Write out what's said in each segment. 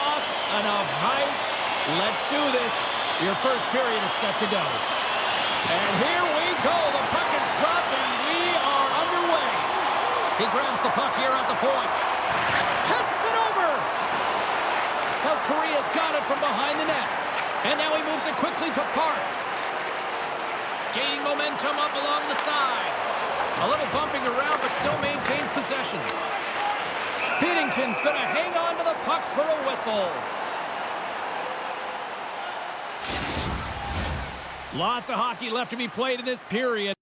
block, enough height. Let's do this. Your first period is set to go. And here we go. The puck is dropped, and we are underway. He grabs the puck here at the point. Passes it over. South Korea's got it from behind the net. And now he moves it quickly to Park. Gaining momentum up along the side. A little bumping around, but still maintains possession. Binnington's going to hang on to the puck for a whistle. Lots of hockey left to be played in this period.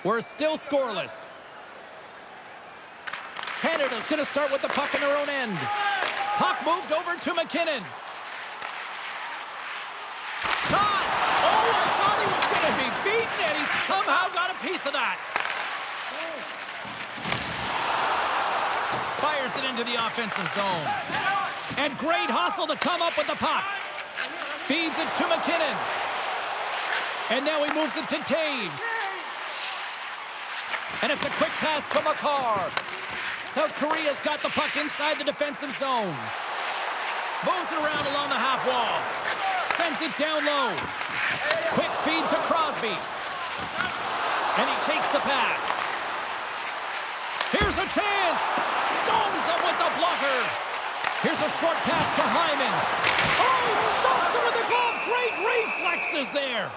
We're still scoreless. Canada's going to start with the puck in their own end. Puck moved over to McKinnon. Shot! Oh, I thought he was going to be beaten, and he somehow got a piece of that. Fires it into the offensive zone. And great hustle to come up with the puck. Feeds it to McKinnon. And now he moves it to Taves. And it's a quick pass to Makar. South Korea's got the puck inside the defensive zone. Moves it around along the half wall. Sends it down low. Quick feed to Crosby. And he takes the pass. Here's a chance. Stones him with the blocker. Here's a short pass to Hyman. Oh, he stumps him with the glove. Great reflexes there.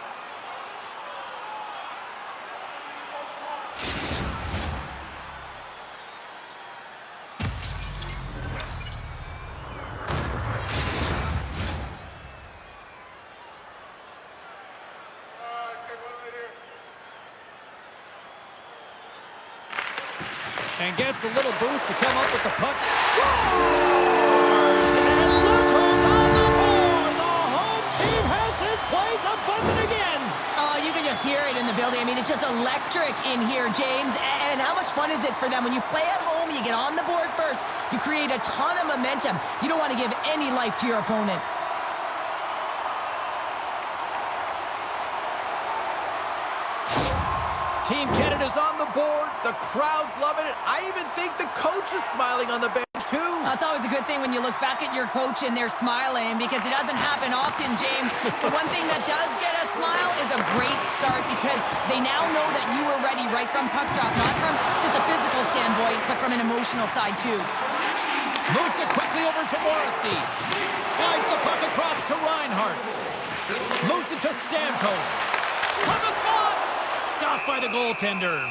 And gets a little boost to come up with the puck. Scores! And look who's on the board! The home team has this place a-buzzing again! Oh, you can just hear it in the building. I mean, it's just electric in here, James. And how much fun is it for them? When you play at home, you get on the board first. You create a ton of momentum. You don't want to give any life to your opponent. Team Canada's on the board. The crowd's loving it. I even think the coach is smiling on the bench, too. That's always a good thing when you look back at your coach and they're smiling, because it doesn't happen often, James. The one thing that does get a smile is a great start, because they now know that you were ready right from puck drop, not from just a physical standpoint, but from an emotional side, too. Moves it quickly over to Morrissey. Slides the puck across to Reinhart. Moves it to Stamkos. From the slot! Stopped by the goaltender.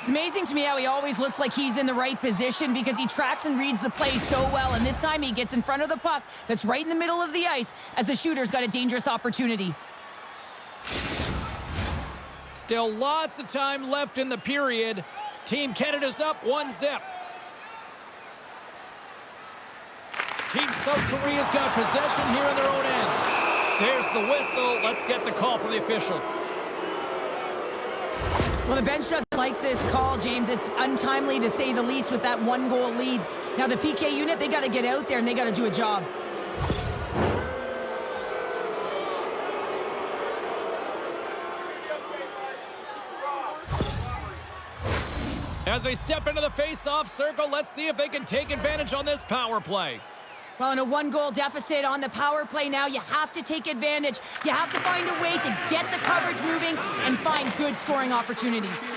It's amazing to me how he always looks like he's in the right position, because he tracks and reads the play so well, and this time he gets in front of the puck that's right in the middle of the ice as the shooter's got a dangerous opportunity. Still lots of time left in the period. Team Canada's up 1-0. Team South Korea's got possession here in their own end. There's the whistle. Let's get the call from the officials. Well, the bench doesn't like this call, James. It's untimely, to say the least, with that one-goal lead. Now, the PK unit, they got to get out there and they got to do a job. As they step into the face-off circle, let's see if they can take advantage on this power play. Well, in a one-goal deficit on the power play now, you have to take advantage. You have to find a way to get the coverage moving and find good scoring opportunities.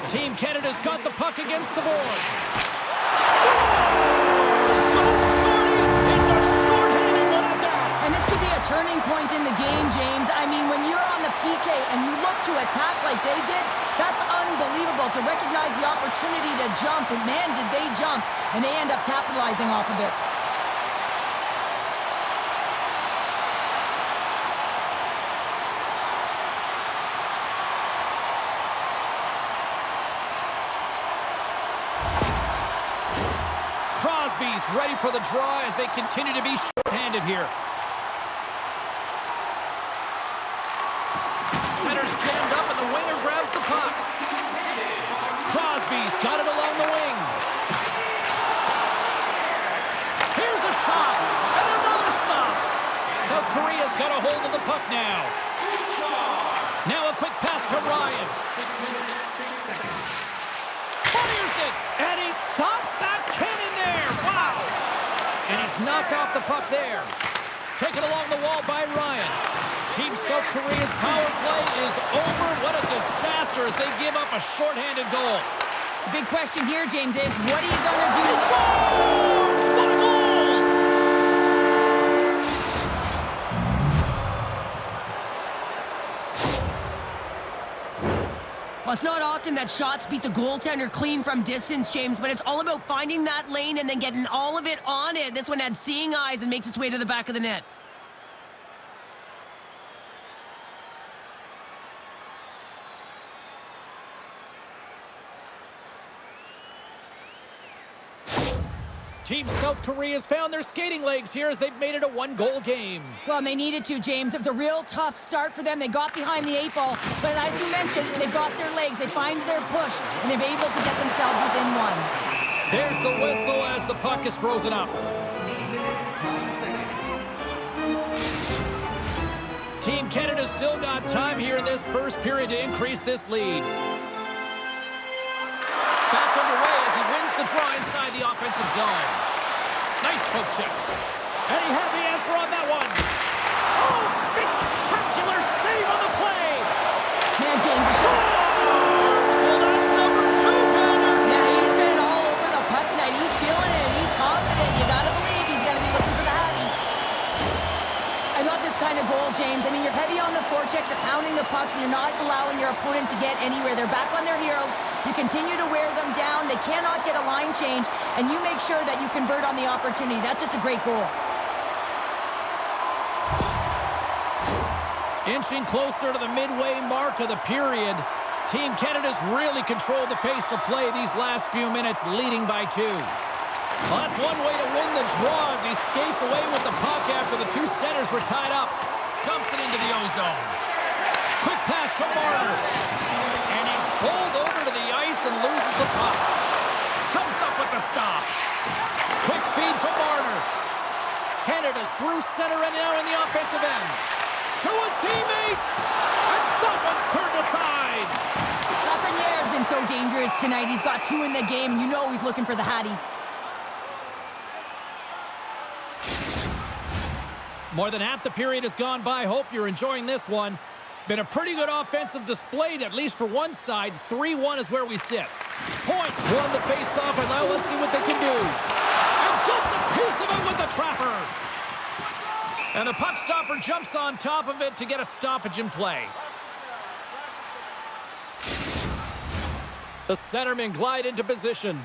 Team Canada's got the puck against the boards. It's a short-handed one at that. And this could be a turning point in the game, James. I mean, when you're on the PK and you look to attack like they did, that's unbelievable to recognize the opportunity to jump. And man, did they jump. And they end up capitalizing off of it. Crosby's ready for the draw as they continue to be short-handed here. Center's jammed up and the winger grabs the puck. Crosby's got it along the wing. Here's a shot and another stop. South Korea's got a hold of the puck now. Now a quick pass to Ryan. Fires it, and he stops that cannon there. Wow. And he's knocked off the puck there. Taken along the wall by Ryan. Team South Korea's power play is over. What a disaster as they give up a shorthanded goal. The big question here, James, is what are you going to do? He scores! What a goal! Well, it's not often that shots beat the goaltender clean from distance, James, but it's all about finding that lane and then getting all of it on it. This one had seeing eyes and makes its way to the back of the net. Team South Korea has found their skating legs here as they've made it a one-goal game. Well, and they needed to, James. It was a real tough start for them. They got behind the 8 ball, but as you mentioned, they got their legs, they find their push, and they're able to get themselves within one. There's the whistle as the puck is frozen up. Team Canada still got time here in this first period to increase this lead. Back underway as he wins the draw inside the offensive zone. Nice poke check. And he had the answer on that one. Oh, spectacular save on the play. Man, James. Scores! Well, that's number 2, Connor. Yeah, he's been all over the puck tonight. He's feeling it. He's confident. You got to believe he's going to be looking for the hattie. I love this kind of goal, James. I mean, you're heavy on the forecheck. You're pounding the pucks, and you're not allowing your opponent to get anywhere. They're back on their heels. You continue to wear them down. They cannot get a line change, and you make sure that you convert on the opportunity. That's just a great goal. Inching closer to the midway mark of the period. Team Canada's really controlled the pace of play these last few minutes, leading by 2. Well, that's one way to win the draw as he skates away with the puck after the 2 centers were tied up. Dumps it into the O-zone. Quick pass to Marner. And he's pulled over to the ice and loses the puck. Comes up with the stop. Quick feed to Marner. Canada's through center and now in the offensive end. To his teammate. And that one's turned aside. Lafreniere has been so dangerous tonight. He's got 2 in the game, and you know he's looking for the hattie. More than half the period has gone by. Hope you're enjoying this one. Been a pretty good offensive display, at least for one side. 3-1 is where we sit. Point won the face-off, and now let's see what they can do. And gets a piece of it with the trapper. And the puck stopper jumps on top of it to get a stoppage in play. The centermen glide into position.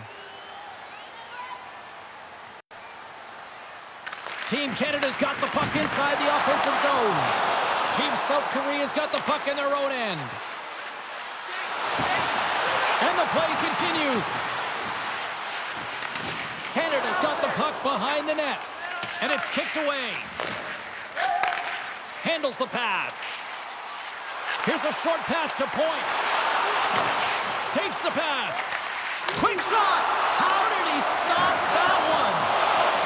Team Canada's got the puck inside the offensive zone. Team South Korea's got the puck in their own end. And the play continues. Canada's got the puck behind the net. And it's kicked away. Handles the pass. Here's a short pass to Point. Takes the pass. Quick shot. How did he stop that one?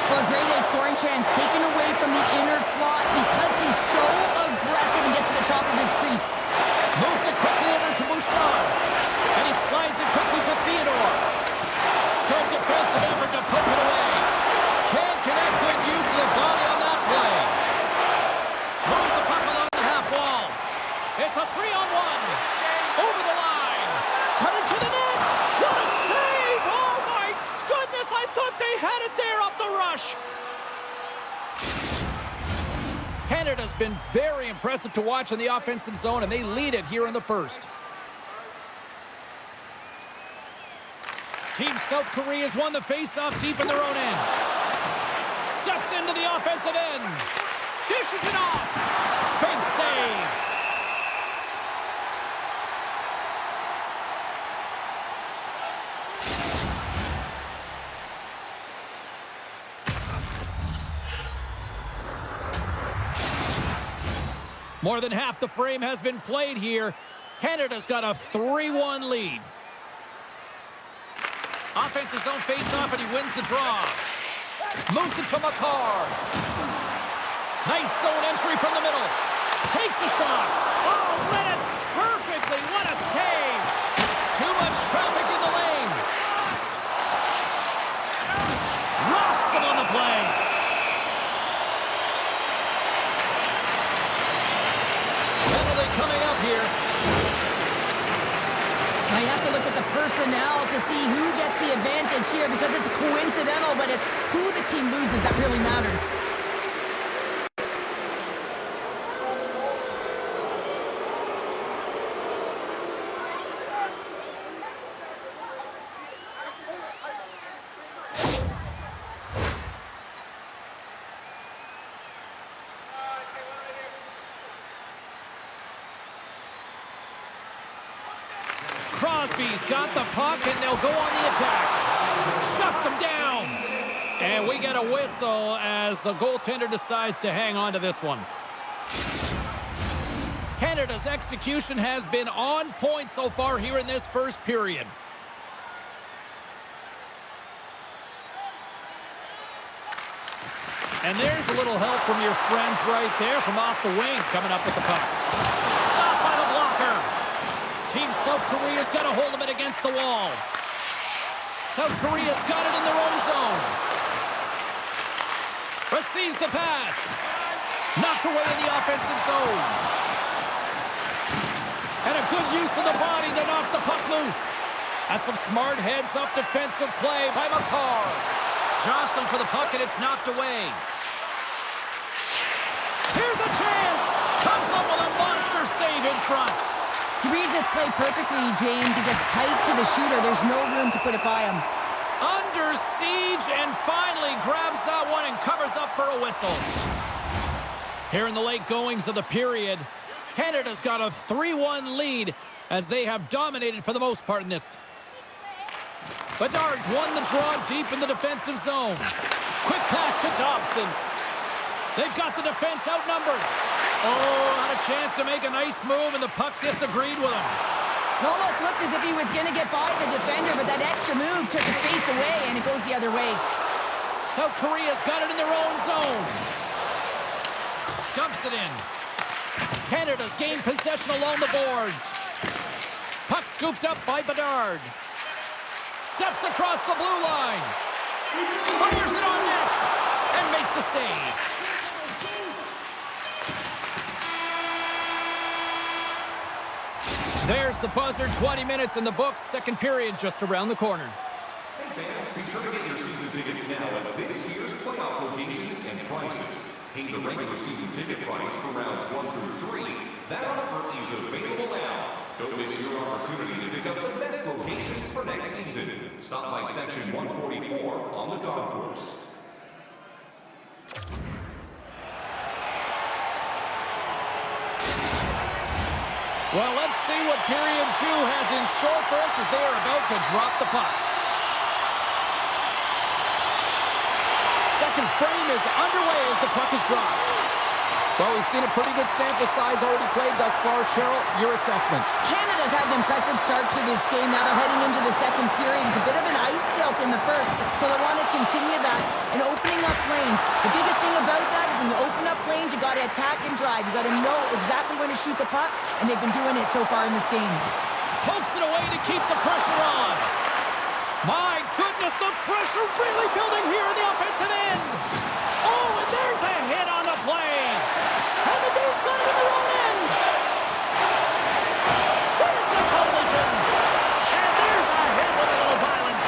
Well, a great A scoring chance taken away from the inner slot because he's so aggressive and gets to the top of his crease. Moves it quickly over to Bouchard. And he slides it quickly to Theodore. Good defensive effort to put it away. Can't connect with use of the body on that play. Moves the puck along the half wall. It's a 3-on-1. Over the line. Cut it to the net. What a save! Oh my goodness, I thought they had it there off the rush. Canada's been very impressive to watch in the offensive zone, and they lead it here in the first. Team South Korea has won the face-off deep in their own end. Steps into the offensive end. Dishes it off. Big save. More than half the frame has been played here. Canada's got a 3-1 lead. Offensive zone face-off, and he wins the draw. Moves it to Makar. Nice zone entry from the middle. Takes a shot. Oh, read it perfectly. What a save. Too much traffic in the lane. Rocks him on the play. personnel to see who gets the advantage here because it's coincidental, but it's who the team loses that really matters. Crosby's got the puck, and they'll go on the attack. Shuts him down. And we get a whistle as the goaltender decides to hang on to this one. Canada's execution has been on point so far here in this first period. And there's a little help from your friends right there from off the wing coming up with the puck. Stopped by the blocker. Team South Korea's got to hold him against the wall. South Korea's got it in their own zone. Receives the pass. Knocked away in the offensive zone. And a good use of the body to knock the puck loose. That's some smart heads-up defensive play by Makar. Jostling for the puck, and it's knocked away. Here's a chance. Comes up with a monster save in front. He reads this play perfectly, James. He gets tight to the shooter. There's no room to put it by him. Under siege, and finally grabs that one and covers up for a whistle. Here in the late goings of the period, Canada's got a 3-1 lead as they have dominated for the most part in this. Bedard's won the draw deep in the defensive zone. Quick pass to Dobson. They've got the defense outnumbered. Oh, had a chance to make a nice move, and the puck disagreed with him. It almost looked as if he was going to get by the defender, but that extra move took the space away, and it goes the other way. South Korea's got it in their own zone. Dumps it in. Canada's gained possession along the boards. Puck scooped up by Bedard. Steps across the blue line. Fires it on net and makes the save. There's the buzzer. 20 minutes in the books. Second period just around the corner. Hey fans, be sure to get your season tickets now at this year's playoff locations and prices. Pay the regular season ticket price for rounds 1 through 3. That offer is available now. Don't miss your opportunity to pick up the best locations for next season. Stop by section 144 on the concourse. Well, let's see what period 2 has in store for us as they are about to drop the puck. Second frame is underway as the puck is dropped. Well, we've seen a pretty good sample size already played thus far. Cheryl, your assessment. Canada's had an impressive start to this game. Now they're heading into the second period. It's a bit of an ice tilt in the first, so they want to continue that and opening up lanes. The biggest thing about that is when you open up lanes, you got to attack and drive. You got to know exactly when to shoot the puck, and they've been doing it so far in this game. Pokes it away to keep the pressure on. My goodness, the pressure really building here in the offensive end. Oh, and there's a hit on the play. And the D's got it in the wrong end. There's a collision. And there's a hit with a little violence.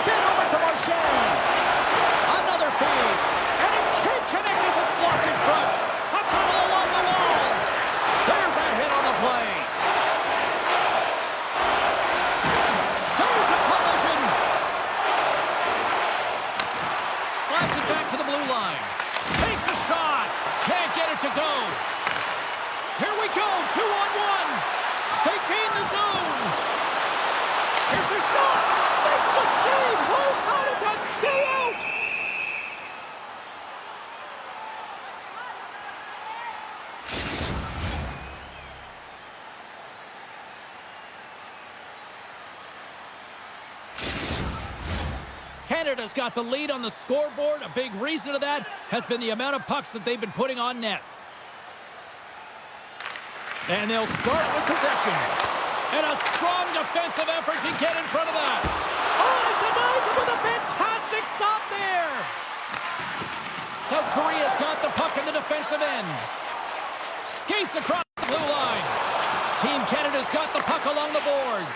Bit over to Marchand. Another feed. And it can't connect as it's blocked in front. A puddle along the wall. There's a hit on the play. There's a collision. Slaps it back to the blue line. Takes a shot. Can't get it to go. Here we go. 2-on-1. They gain the zone. Here's a shot. Makes the save. Oh, how did that stay out? Canada's got the lead on the scoreboard. A big reason of that has been the amount of pucks that they've been putting on net. And they'll start with possession. And a strong defensive effort to get in front of that. Oh, and it denies it with a fantastic stop there. South Korea's got the puck in the defensive end. Skates across the blue line. Team Canada's got the puck along the boards.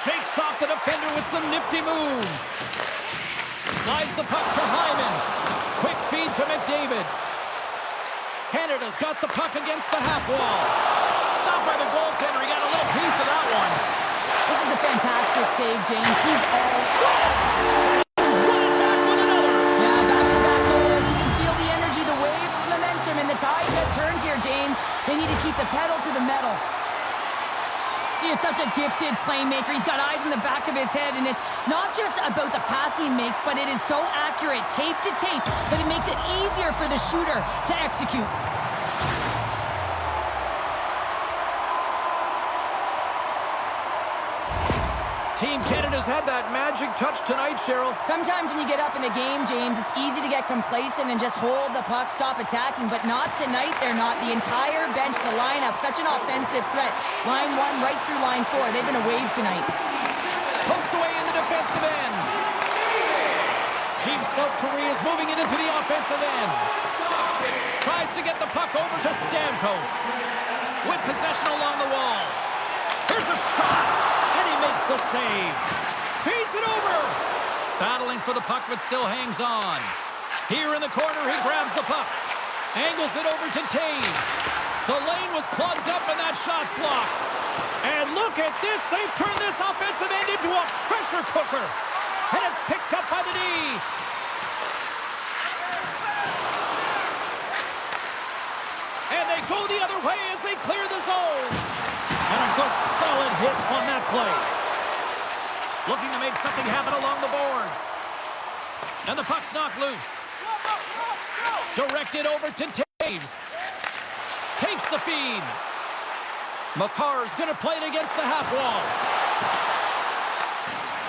shakes off the defender with some nifty moves. Slides the puck to Hyman. Quick feed to McDavid. Canada's got the puck against the half wall. Stopped by the goaltender. He got a little piece of that one. This is a fantastic save, James. He's all... Running back with another. Yeah, back-to-back goals. You can feel the energy, the wave of momentum, and the tides have turned here, James. They need to keep the pedal to the metal. He is such a gifted playmaker. He's got eyes in the back of his head, and it's not just about the pass he makes, but it is so accurate, tape to tape, that it makes it easier for the shooter to execute. Team Canada's had that magic touch tonight, Cheryl. Sometimes when you get up in a game, James, it's easy to get complacent and just hold the puck, stop attacking, but not tonight. They're not. The entire bench, the lineup, such an offensive threat. Line 1 right through line 4. They've been a wave tonight. Poked away in the defensive end. Team South Korea is moving it into the offensive end. Tries to get the puck over to Stamkos. With possession along the wall. Here's a shot, and he makes the save. Feeds it over. Battling for the puck, but still hangs on. Here in the corner, he grabs the puck. Angles it over to Taves. The lane was plugged up, and that shot's blocked. And look at this. They've turned this offensive end into a pressure cooker. And it's picked up by the D. And they go the other way as they clear the zone. And a good solid hit on that play. Looking to make something happen along the boards. And the puck's knocked loose. Directed over to Taves. Takes the feed. Makar's going to play it against the half wall.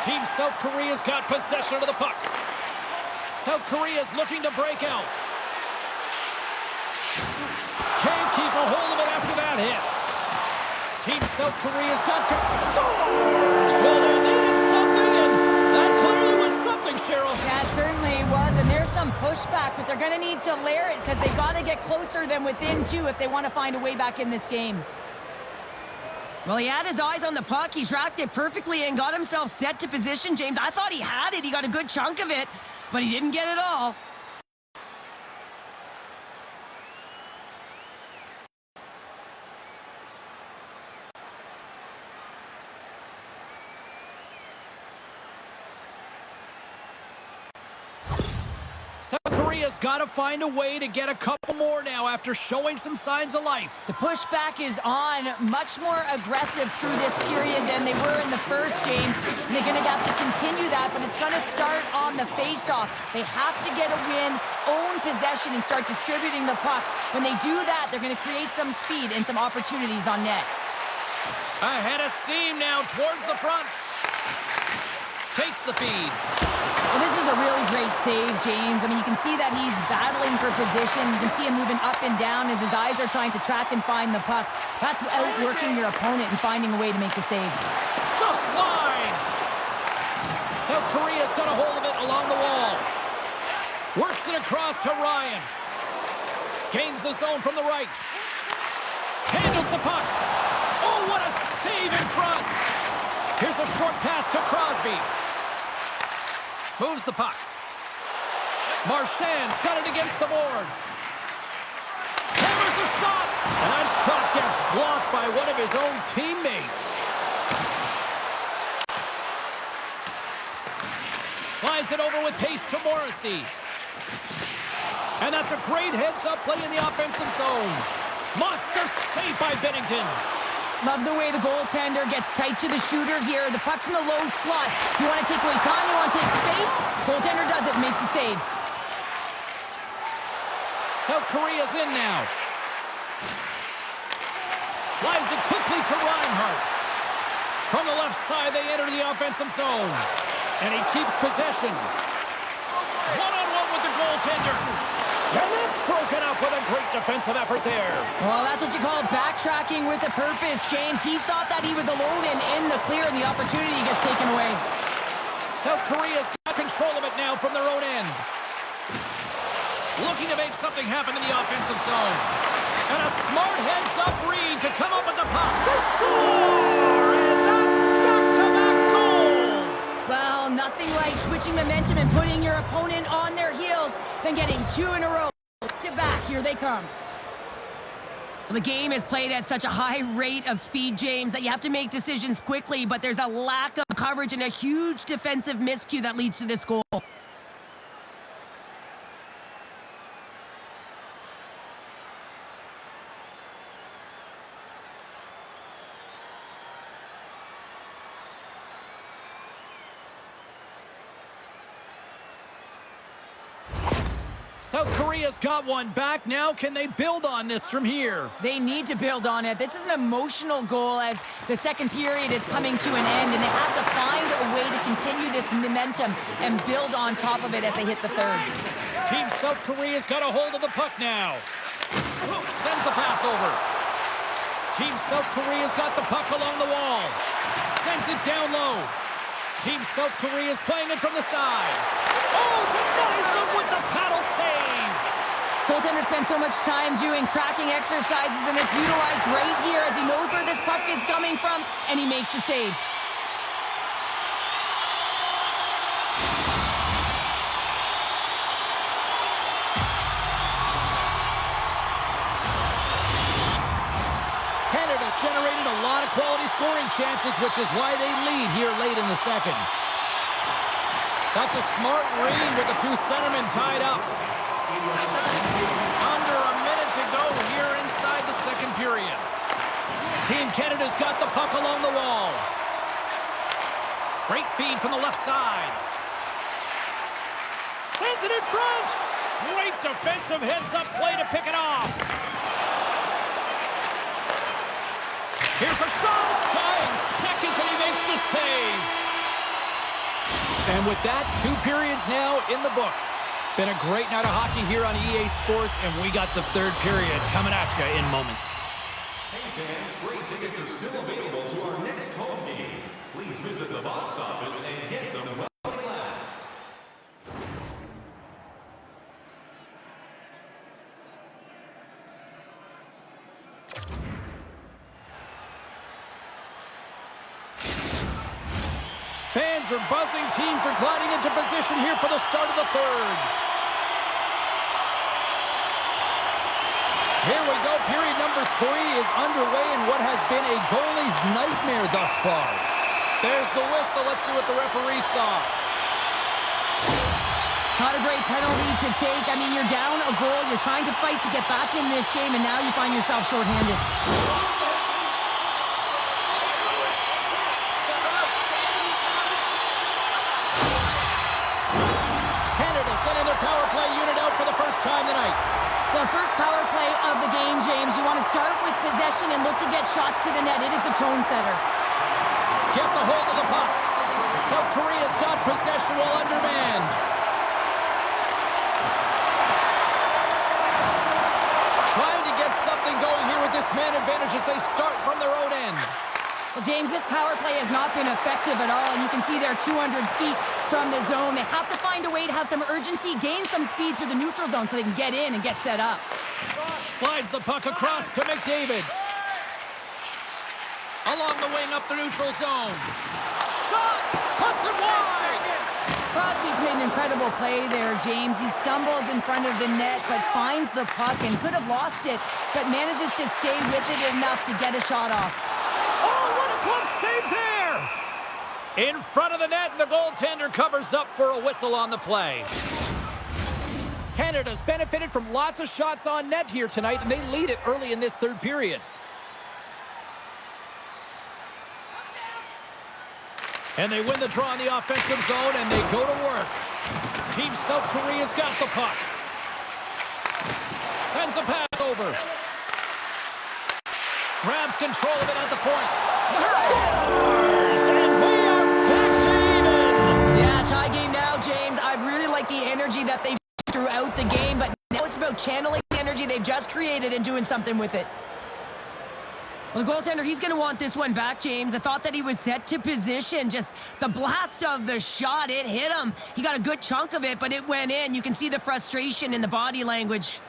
Team South Korea's got possession of the puck. South Korea's looking to break out. Can't keep a hold of it after that hit. Team South Korea's got to score! So they needed something, and that clearly was something, Cheryl. That certainly was, and there's some pushback, but they're going to need to layer it because they've got to get closer than within 2 if they want to find a way back in this game. Well, he had his eyes on the puck. He tracked it perfectly and got himself set to position, James. I thought he had it. He got a good chunk of it, but he didn't get it all. South Korea's got to find a way to get a couple more now after showing some signs of life. The pushback is on, much more aggressive through this period than they were in the first, James. And they're going to have to continue that, but it's going to start on the face-off. They have to get a win, own possession, and start distributing the puck. When they do that, they're going to create some speed and some opportunities on net. Ahead of steam now towards the front. Takes the feed. Well, this is a really great save, James. I mean, you can see that he's battling for position. You can see him moving up and down as his eyes are trying to track and find the puck. That's outworking your opponent and finding a way to make the save. Just wide. South Korea's got a hold of it along the wall. Works it across to Ryan. Gains the zone from the right. Handles the puck. Oh, what a save in front. Here's a short pass to Crosby. Moves the puck. Marchand's got it against the boards. Hammers a shot. And that shot gets blocked by one of his own teammates. Slides it over with pace to Morrissey. And that's a great heads-up play in the offensive zone. Monster save by Bennington. Love the way the goaltender gets tight to the shooter here. The puck's in the low slot. You want to take away time, you want to take space. Goaltender does it, makes the save. South Korea's in now. Slides it quickly to Reinhart. From the left side, they enter the offensive zone. And he keeps possession. One-on-one with the goaltender. And that's broken up with a great defensive effort there. Well, that's what you call backtracking with a purpose, James. He thought that he was alone and in the clear, and the opportunity gets taken away. South Korea's got control of it now from their own end. Looking to make something happen in the offensive zone. And a smart heads-up read to come up with the puck. They score! And that's back-to-back nothing like switching momentum and putting your opponent on their heels than getting 2 in a row. To back, here they come. Well, the game is played at such a high rate of speed, James, that you have to make decisions quickly, but there's a lack of coverage and a huge defensive miscue that leads to this goal. South Korea's got one back. Now can they build on this from here? They need to build on it. This is an emotional goal as the second period is coming to an end, and they have to find a way to continue this momentum and build on top of it as they hit the third. Team South Korea's got a hold of the puck now. Sends the pass over. Team South Korea's got the puck along the wall. Sends it down low. Team South Korea's playing it from the side. Oh, denies him with the paddle save. Goaltender spends so much time doing tracking exercises, and it's utilized right here as he knows where this puck is coming from, and he makes the save. Canada's generated a lot of quality scoring chances, which is why they lead here late in the second. That's a smart read with the two centermen tied up. Under a minute to go here inside the second period. Team Canada's got the puck along the wall. Great feed from the left side. Sends it in front. Great defensive heads-up play to pick it off. Here's a shot. Dying seconds, and he makes the save. And with that, 2 periods now in the books. Been a great night of hockey here on EA Sports, and we got the third period coming at you in moments. Hey fans, great tickets are still available to our next home game. Please visit the box office and get them while they last. Fans are buzzing. Teams are gliding into position here for the start of the third. Here we go. Period number 3 is underway in what has been a goalie's nightmare thus far. There's the whistle. Let's see what the referee saw. Not a great penalty to take. I mean, you're down a goal. You're trying to fight to get back in this game, and now you find yourself shorthanded. Sending their power play unit out for the first time tonight. Well, first power play of the game, James. You want to start with possession and look to get shots to the net. It is the tone setter. Gets a hold of the puck. South Korea's got possession while undermanned. Trying to get something going here with this man advantage as they start from their own end. Well, James, this power play has not been effective at all, and you can see they're 200 feet from the zone. They have to find a way to have some urgency, gain some speed through the neutral zone so they can get in and get set up. Slides the puck across to McDavid. Along the wing up the neutral zone. Shot! Puts it wide! Crosby's made an incredible play there, James. He stumbles in front of the net, but finds the puck and could have lost it, but manages to stay with it enough to get a shot off. Glove save there! In front of the net, and the goaltender covers up for a whistle on the play. Canada's benefited from lots of shots on net here tonight, and they lead it early in this third period. And they win the draw in the offensive zone, and they go to work. Team South Korea's got the puck. Sends a pass over. Grabs control of it at the point. Scores! And we are back to even! Yeah, tie game now, James. I really like the energy that they've throughout the game, but now it's about channeling the energy they've just created and doing something with it. Well, the goaltender, he's going to want this one back, James. I thought that he was set to position. Just the blast of the shot, it hit him. He got a good chunk of it, but it went in. You can see the frustration in the body language.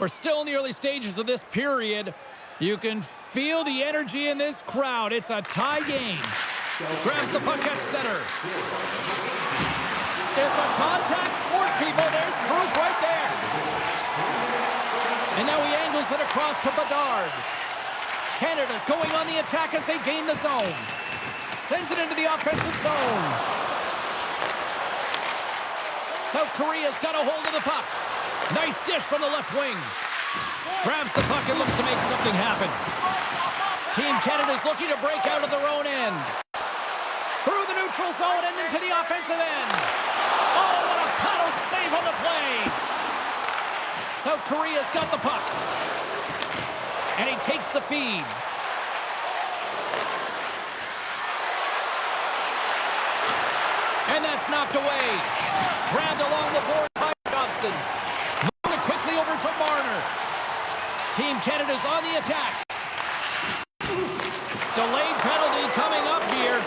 We're still in the early stages of this period. You can feel the energy in this crowd. It's a tie game. Grabs the puck at center. It's a contact sport, people. There's proof right there. And now he angles it across to Bedard. Canada's going on the attack as they gain the zone. Sends it into the offensive zone. South Korea's got a hold of the puck. Nice dish from the left wing. Grabs the puck and looks to make something happen. Team Canada's looking to break out of their own end. Through the neutral zone and into the offensive end. Oh, what a paddle save on the play. South Korea's got the puck. And he takes the feed. And that's knocked away. Grabbed along the board by Johnson. Moving quickly over to Marner. Team Canada's on the attack. Delayed penalty coming up here.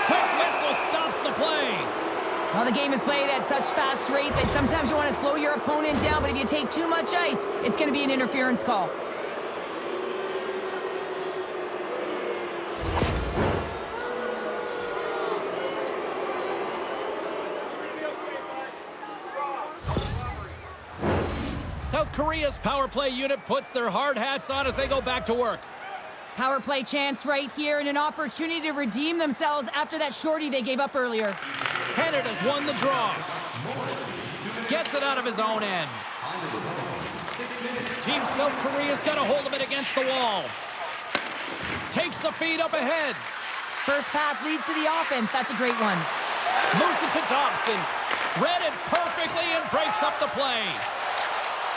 Quick whistle stops the play. Well, the game is played at such fast rate that sometimes you want to slow your opponent down, but if you take too much ice, it's going to be an interference call. South Korea's power play unit puts their hard hats on as they go back to work. Power play chance right here and an opportunity to redeem themselves after that shorty they gave up earlier. Canada's won the draw. Gets it out of his own end. Team South Korea's got a hold of it against the wall. Takes the feed up ahead. First pass leads to the offense. That's a great one. Moves it to Dobson. Read it perfectly and breaks up the play.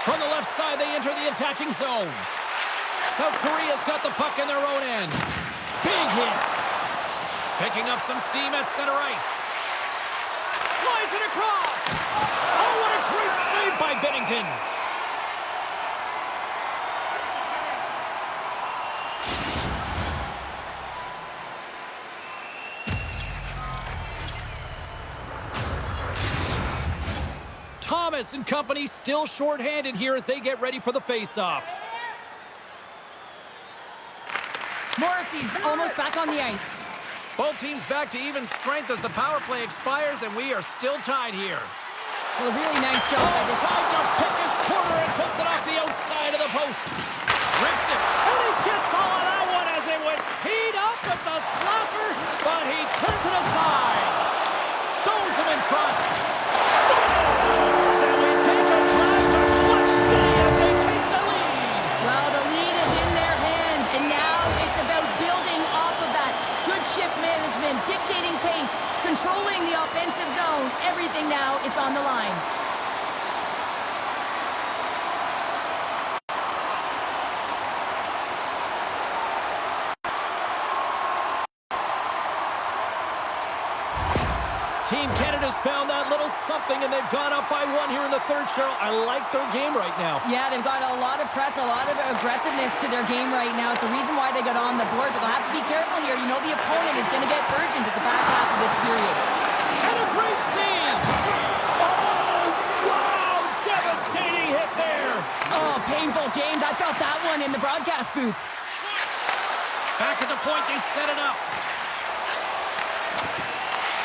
From the left side, they enter the attacking zone. South Korea's got the puck in their own end. Big hit. Picking up some steam at center ice. Slides it across. Oh, what a great save by Bennington. Thomas and company still shorthanded here as they get ready for the face-off. Morrissey's almost back on the ice. Both teams back to even strength as the power play expires, and we are still tied here. Well, a really nice job by this. Trying to pick his corner and puts it off the outside of the post. Rips it, and he gets all of that one as it was teed up with the slapper, but he turns it aside. Stones him in front. Stores, and we take a drive to Clutch City as they take the lead. Well, the lead is in their hands, and now it's about building off of that. Good shift management, dictating pace, controlling the offensive zone. Everything now, it's on the line. Team Canada's found that little something, and they've gone up by one here in the third, Cheryl. I like their game right now. Yeah, they've got a lot of press, a lot of aggressiveness to their game right now. It's the reason why they got on the board, but they'll have to be careful here. You know the opponent is going to get urgent at the back half of this period. And a great save! Oh, wow! Devastating hit there! Oh, painful, James. I felt that one in the broadcast booth. Back at the point, they set it up.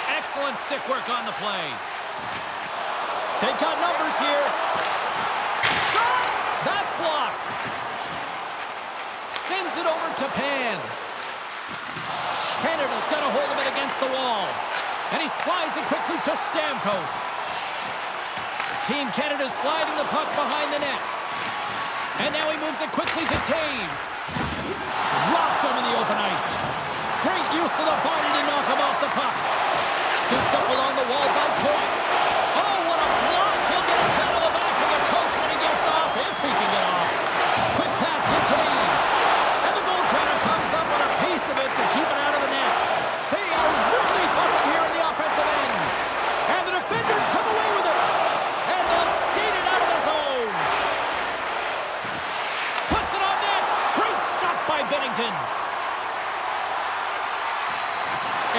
Excellent stick work on the play. They've got numbers here. Shot! That's blocked. Sends it over to Pan. Canada's got a hold of it against the wall. And he slides it quickly to Stamkos. Team Canada's sliding the puck behind the net. And now he moves it quickly to Taves. Locked him in the open ice. Great use of the body to knock him off the puck. Scooped up along the wall by Point. Oh, what a block! He'll get a pat on the back from the coach when he gets off, if he can get off. Quick pass to Taves. And the goaltender comes up with a piece of it to keep it out of the net. They are really buzzing here in the offensive end. And the defenders come away with it. And they'll skate it out of the zone. Puts it on net. Great stop by Bennington.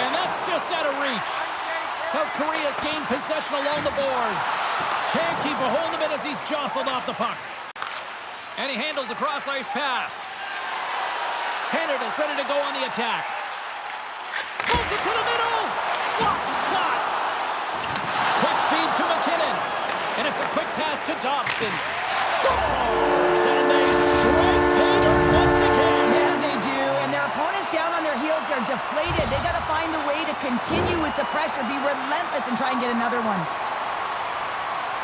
And that's just out of reach. South Korea's gained possession along the boards. Can't keep a hold of it as he's jostled off the puck. And he handles the cross-ice pass. Canada's ready to go on the attack. Pulls it to the middle. Block shot. Quick feed to McKinnon. And it's a quick pass to Dobson. Scores! And they strike pay dirt once again. Yeah, they do. And their opponents down on their heels are deflated. They got to find a way to continue with the pressure, be relentless, and try and get another one.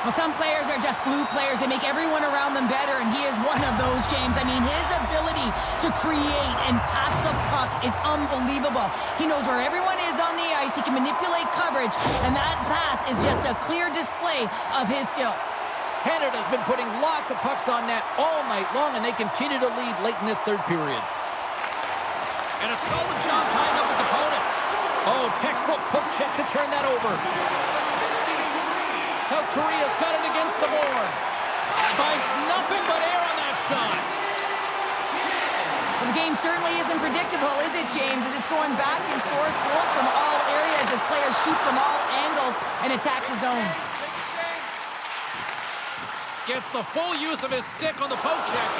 Well, some players are just glue players. They make everyone around them better, and he is one of those, James. I mean, his ability to create and pass the puck is unbelievable. He knows where everyone is on the ice. He can manipulate coverage, and that pass is just a clear display of his skill. Canada's been putting lots of pucks on net all night long, and they continue to lead late in this third period. And a solid job tying up his opponent. Oh, textbook poke check to turn that over. South Korea's got it against the boards. Finds nothing but air on that shot. Well, the game certainly isn't predictable, is it, James? As it's going back and forth, goals from all areas as players shoot from all angles and attack the zone. Gets the full use of his stick on the poke check.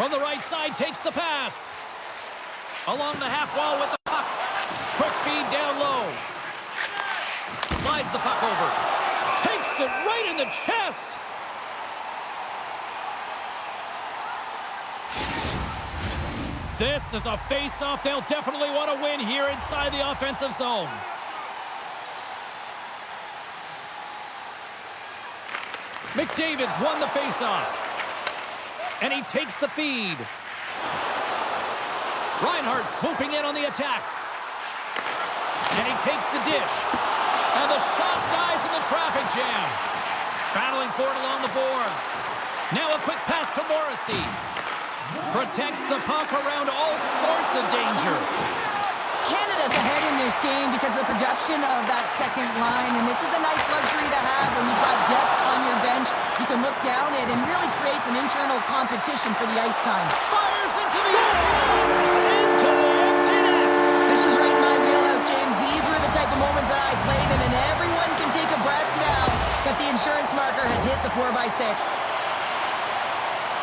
From the right side, takes the pass. Along the half wall with the puck. Quick feed down low. Slides the puck over. Takes it right in the chest. This is a face-off they'll definitely want to win here inside the offensive zone. McDavid's won the face-off. And he takes the feed. Reinhart swooping in on the attack. And he takes the dish. And the shot dies in the traffic jam. Battling for it along the boards. Now a quick pass to Morrissey. Protects the puck around all sorts of danger. Canada's ahead in this game because of the production of that second line, and this is a nice luxury to have when you've got depth on your bench. You can look down it and really create some internal competition for the ice time. Fires into the empty net. This was right in my wheelhouse, James. These were the type of moments that I played in, and everyone can take a breath now that the insurance marker has hit the 4x6.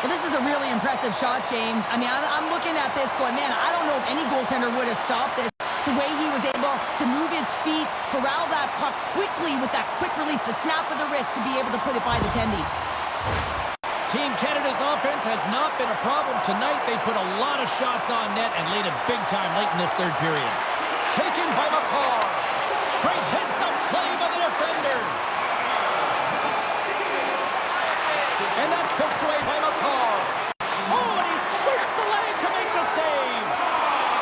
Well, this is a really impressive shot, James. I mean, I'm looking at this going, man, I don't know if any goaltender would have stopped this. The way he was able to move his feet, corral that puck quickly with that quick release, the snap of the wrist to be able to put it by the tendy. Team Canada's offense has not been a problem tonight. They put a lot of shots on net and laid it big time late in this third period. Taken by McCarr. Great heads-up play by the defender. And that's poked away by McCarr. Oh, and he swoops the leg to make the save.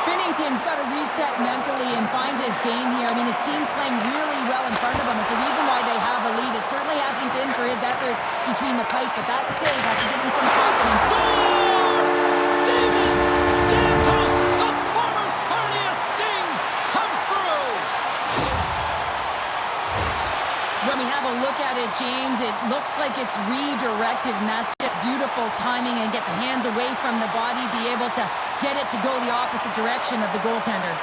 Binnington's got to reset mentally and find his game here. I mean, his team's playing really well in front of him. It's a reason why they have a lead. It certainly hasn't been for his efforts between the pipe, but that save has to give him some confidence. Scores! Steven Stamkos, the former Sarnia Sting, comes through. When we have a look at it, James, it looks like it's redirected, and that's just beautiful timing and get the hands away from the body, be able to get it to go the opposite direction of the goaltender.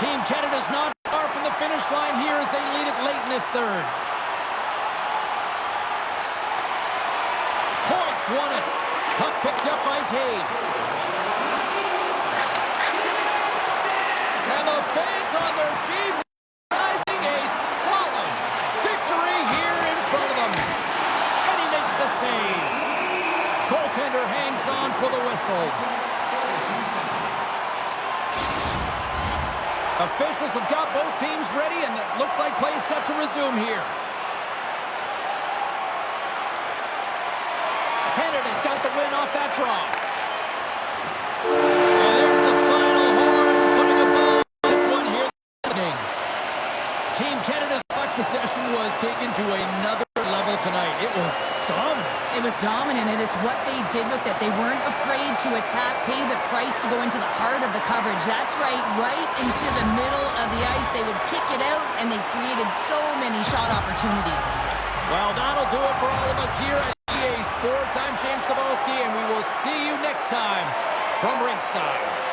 Team Canada's not far from the finish line here as they lead it late in this third. Points won it. Puck picked up by Taves. And the fans on their feet rising a solid victory here in front of them. And he makes the save. Goaltender hangs on for the whistle. Officials have got both teams ready, and it looks like play is set to resume here. Canada's got the win off that draw. And there's the final horn, putting a bow on this one here this evening. Team Canada's puck possession was taken to another level tonight. It was dominant. It was dominant, and it's what they did with it. They weren't afraid to attack, pay the price to go into the heart of the coverage. That's right into the middle of the ice. They would kick it out, and they created so many shot opportunities. Well, that'll do it for all of us here at EA Sports. I'm James Cybulski, and we will see you next time from Rinkside.